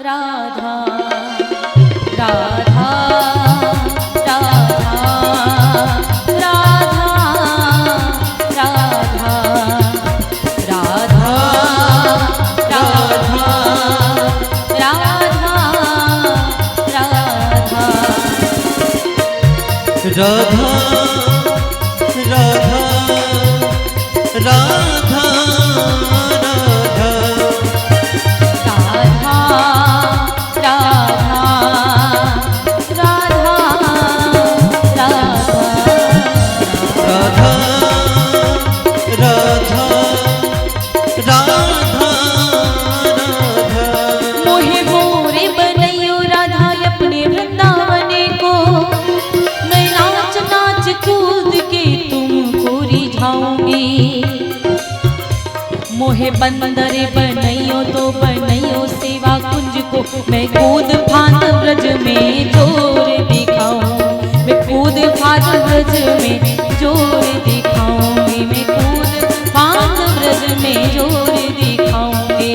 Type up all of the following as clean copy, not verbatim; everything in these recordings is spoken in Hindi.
राधा राधा राधा राधा राधा राधा राधा राधा राधा राधा राधा मोहे मोरे बनैयो राधा अपने वृंदावने को मैं नाच नाच कूद के तुमको रिझाऊंगी। मोहे बंदरे बनैयो तो बनैयो सेवा कुंज को मैं कूद फांद ब्रज में जोर दिखाऊं। मैं कूद फांद ब्रज में जोर दिखाऊंगी। मैं कूद फांद ब्रज में जोर दिखाऊंगी।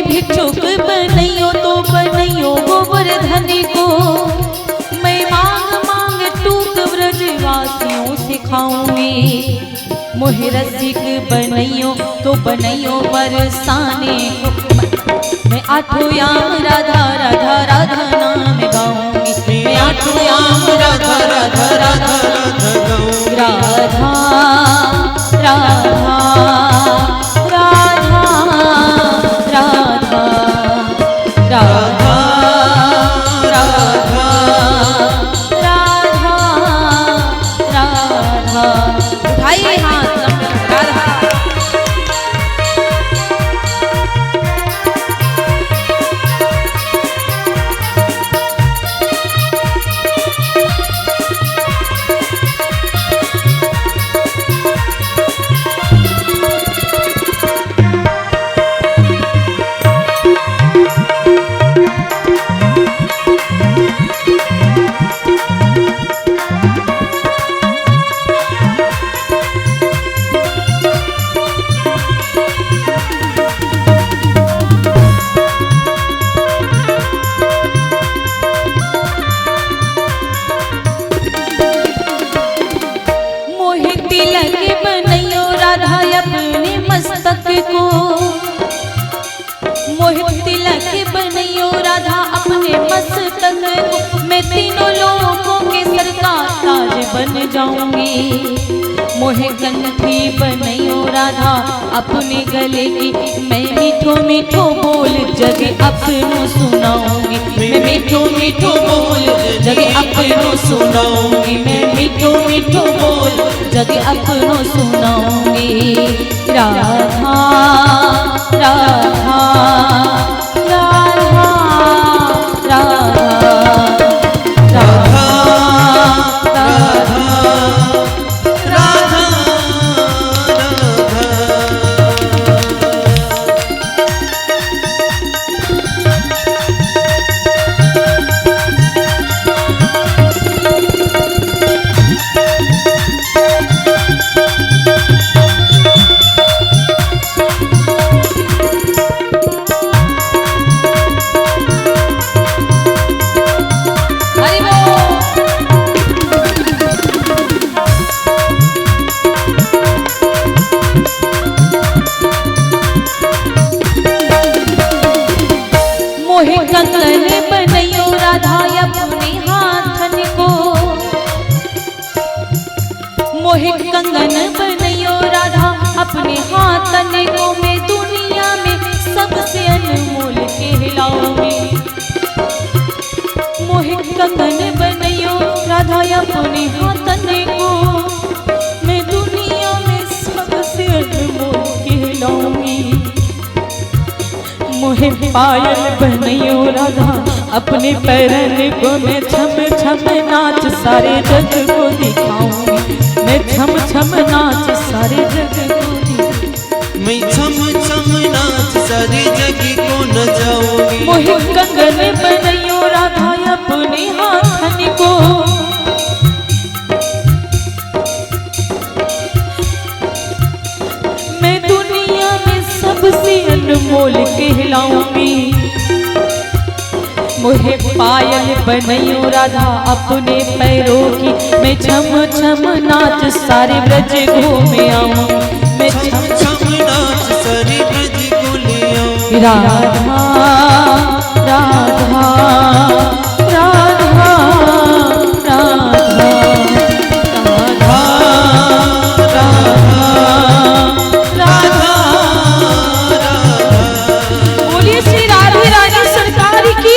भिक्षुक बनैयो तो बनैयो गोवर्धन को मैं मांग मांग टूक ब्रजवासियों से खाऊंगी। मोहे रसिक बनैयो तो बनैयो बरसाने को मैं आठों याम राधा राधा राधा नाम गाऊंगी। मैं आठों याम राधा राधा राधा राधा गाऊंगी। राधा राधा अपने मस्तक को मोहित तिलक बनैयो राधा अपने मस्तक को मैं तीनों लोगों के सर का ताज बन जाऊंगी। मोहे कंठी बनैयो राधा अपने गले की मैं मीठो मीठो बोल जग अपनों सुनाऊंगी। मैं मीठो मीठो बोल जग अपनों सुनाऊंगी। मैं मीठो मीठो बोल जग अपनों सुनाऊंगी। राधा राधा राधा राधा राधा मोहे कंगन बनैयो राधा अपने हाथन को मोहे कंगन बनैयो राधा अपने हाथन को मैं दुनिया में सबसे अनमोल कहलाऊंगी। मोहे कंगन बनैयो राधा अपने हाथन को मैं दुनिया में सबसे अनमोल कहलाऊंगी। मोहे पायल बनैयो राधा अपने पैरन को मैं छम छम नाच सारे जग को दिखाऊंगी। मैं छम छम नाच सारे जग को दिखाऊंगी। मैं छम छम नाच सारे जग को नचाऊंगी। मोहे कंगन बनैयो राधा अपने हाथन को मैं दुनिया में सबसे अनमोल कहलाऊंगी। मोहे पायल बनैयो राधा अपने पैरों की मैं छम छम नाच सारे ब्रज घूमे आऊं। मैं छम छम नाच सारे ब्रज को ले आऊं। राधा राधा राधा राधा राधा बोलिए श्री राधे रानी सरकार की।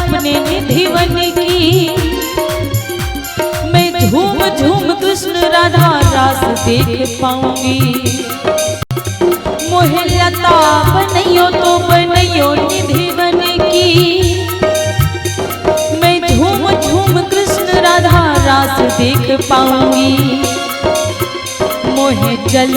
अपने निधि बन की मैं झूम झूम कृष्ण राधा रास देख पाऊंगी। मोहे लता बनैयो तो बनैयो निधि बन की मैं झूम झूम कृष्ण राधा रास देख पाऊंगी। मोहे जल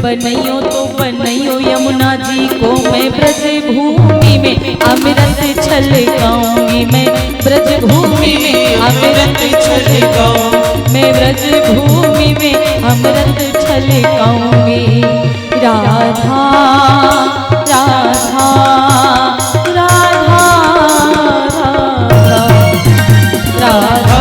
बनैयो तो बनैयो यमुना जी को मैं ब्रज भूमि में अमृत छलकाऊंगी। मैं ब्रज भूमि में अमृत छलकाऊंगी। मैं ब्रज भूमि में अमृत छलकाऊंगी। राधा राधा राधा राधा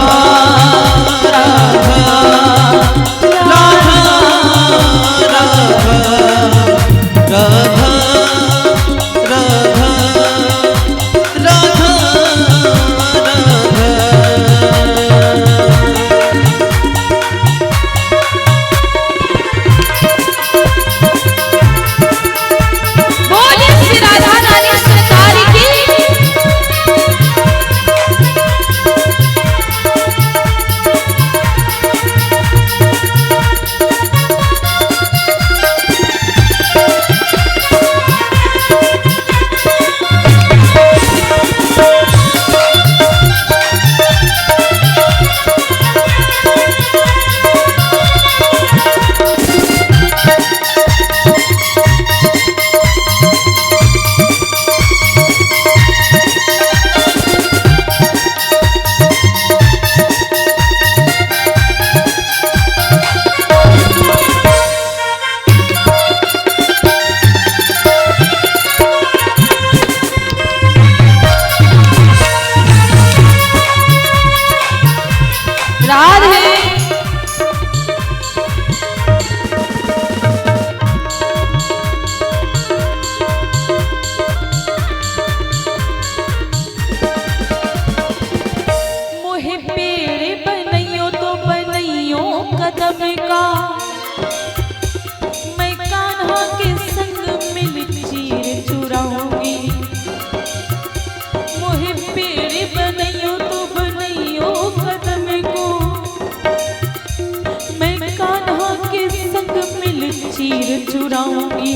चुराऊंगी।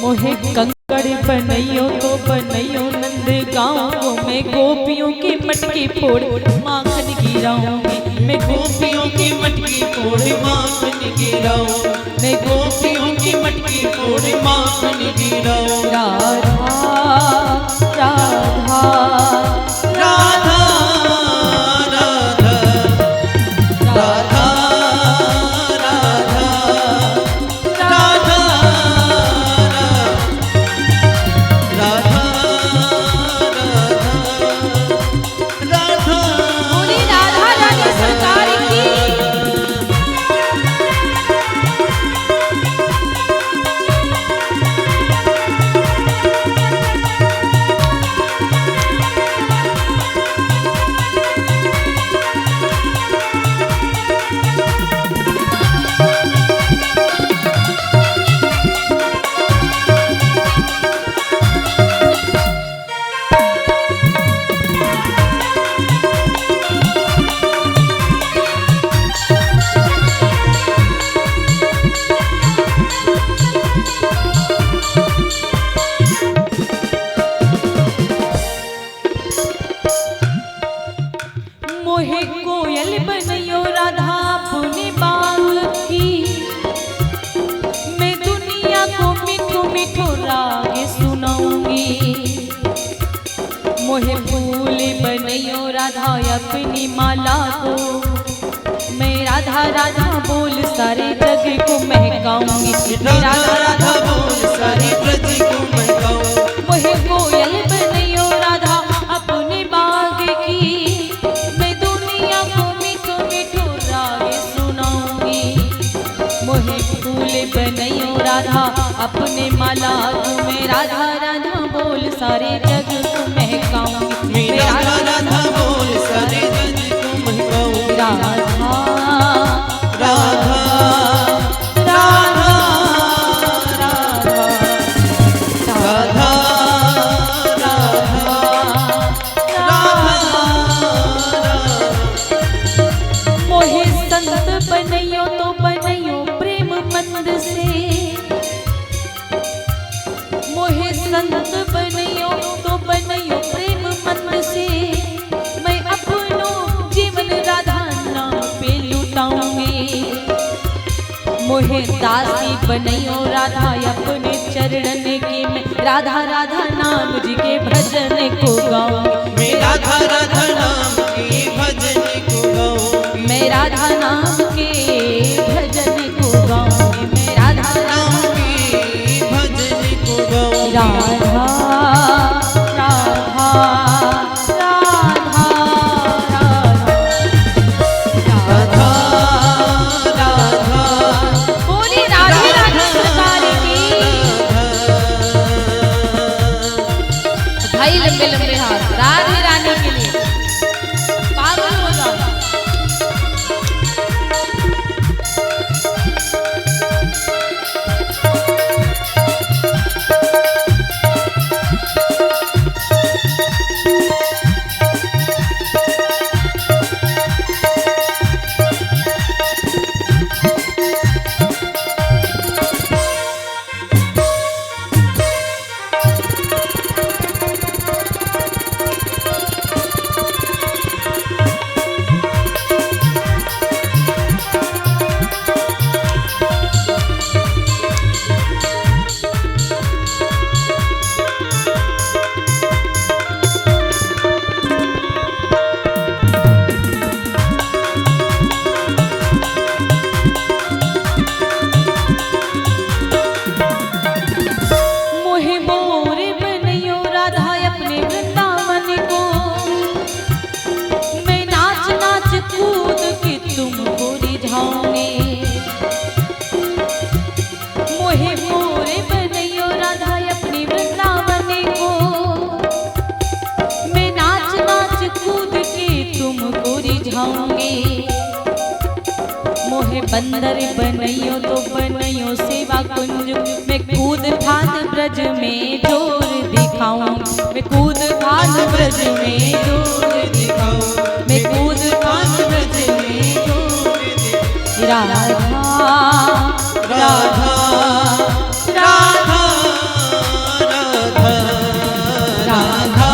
मोहे कंकड़ बनैयो तो बनैयो नंद गाँव में गोपियों के मटके फोड़ माखन गिराऊंगी। मैं गोपियों के मटके फोड़ माखन गिराऊं। मैं गोपियों के मटके फोड़ माखन गिराऊं। राधा राधा जाऊंगी। मोहे फूल बनैयो राधा अपनी माला को, मैं राधा राधा बोल सारे जग को महकाऊंगी। राधा राधा बोल सारे ब्रज को महकाऊं। मोहे कोयल बनैयो राधा अपने बाग की, मैं दुनिया को मीठो मीठो राग सुनाऊंगी। मोहे फूल बनैयो राधा अपने माला को, मैं राधा राधा बोल सारे जग को महकाऊंगी। मैं राधा राधा बोल सारे जग को महकाऊं। राधा राधा मोहे संत बनैयो तो बनैयो प्रेम मंद से, मोहे संत बनैयो तो बनैयो प्रेम मंद से, मैं अपनो जीवन राधा नाम पे लुटाऊंगी। मोहे दासी बनैयो राधा अपने चरणन के, मैं राधा राधा नाम जी के भजन को गाऊंगी। मैं राधा राधा नाम के भजन को गाऊं। मैं राधा नाम के भजन को गाऊंगी। मैं राधा नाम के भजन को गाऊं। राधा राधा राधा राधा राधा बोली राधे राधे सरकार की। भाई लंबे लंबे हाथ राधे रानी के लिए पागल हो जाओ। मोहे बंदर बनैयो तो बनैयो सेवा कुंज में कूद फांद ब्रज में जोर दिखाऊं। मैं कूद फांद ब्रज में जोर दिखाऊं। मैं कूद फांद ब्रज में जोर दिखाऊं। राधा राधा राधा राधा राधा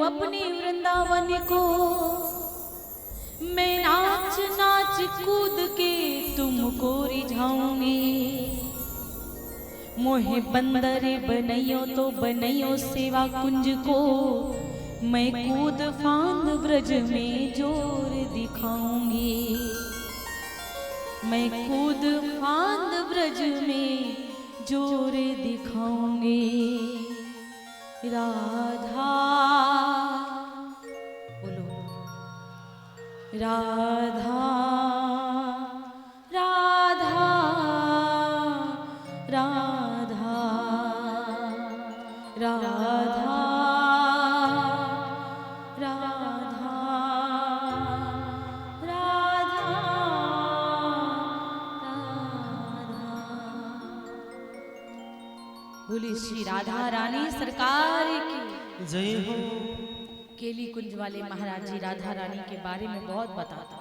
अपने वृंदावन को मैं नाच नाच कूद के तुमको रिझाऊंगी। मोहे बंदर बनैयो तो बनैयो सेवा कुंज को मैं कूद फांद ब्रज में जोर दिखा दिखाऊंगी। मैं खुद फांद ब्रज में जोर दिखाऊंगी। राधा बोलो राधा राधा राधा राधा राधा राधा बोली श्री राधा रानी सरकार की जय हो। केली कुंज वाले महाराज जी राधा रानी के बारे में बहुत बताते हैं।